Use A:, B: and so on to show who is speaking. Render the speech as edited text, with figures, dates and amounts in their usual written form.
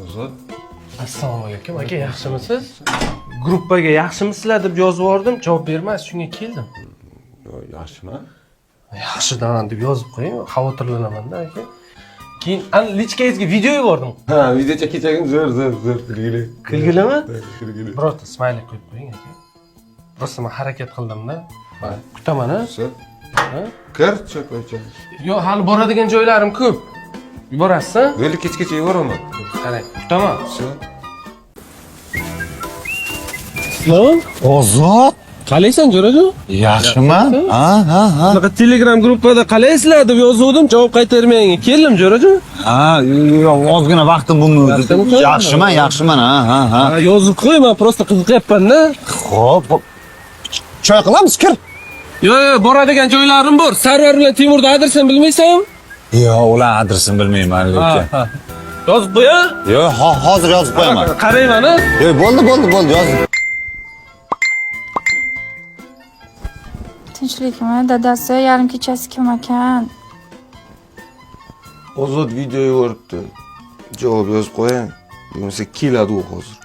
A: Ozod.
B: Assalomu alaykum aka, yaxshimisiz? Gruppaga yaxshimisizlar deb yozib yubordim, javob bermasiz, shunga keldim.
A: Yaxshimi?
B: Yaxshidan deb yozib qo'ying, xavotirlanaman-da aka. Keyin lichkangizga video yubordim.
A: Ha, video chekachagim zo'r, kulgili.
B: Kulgilimi?
A: Kulgili.
B: Birorta smaylik qo'yib qo'ying aka. Prosta men harakat qildim-da. Mana kutaman-a. Ha?
A: Kir, cho'klaycha.
B: Yo'q, hali boradigan joylarim ko'p. Yuborasiz?
A: Bo'ldi, kechgacha yuboraman.
B: Qarang, kutaman.
A: Shu.
B: Islom,
C: Ozod,
B: qalaysan jo'rajon?
C: yaxshiman? Ha.
B: Bunaqa Telegram gruppada qalaysizlar deb yozuvdim, javob qaytarmang. Keldim jo'rajon.
C: Ha, ozgina vaqtim bo'lmadi. Yaxshiman, ha.
B: Ha, yozib qo'y, men prosta qiziqyapman-da.
C: Xo'p. Choy qilamiz, kir.
B: Yo'q, boradigan joylarim bor. Sarvar bilan Timurni adresini bilmaysanmi?
C: Yo'q, ular adresini bilmayman lekin.
B: Ha. Yozib qo'y-a?
C: Yo'q, hozir yozib qo'yaman.
B: Qarayman-a.
C: Yo'q, bo'ldi, yozib.
D: Tinchlikmi? Dadasi yarim kechasi kim ekan?
A: Ozod video yuboribdi. Javob yozib qo'ying. Bo'lmasa keladi u hozir.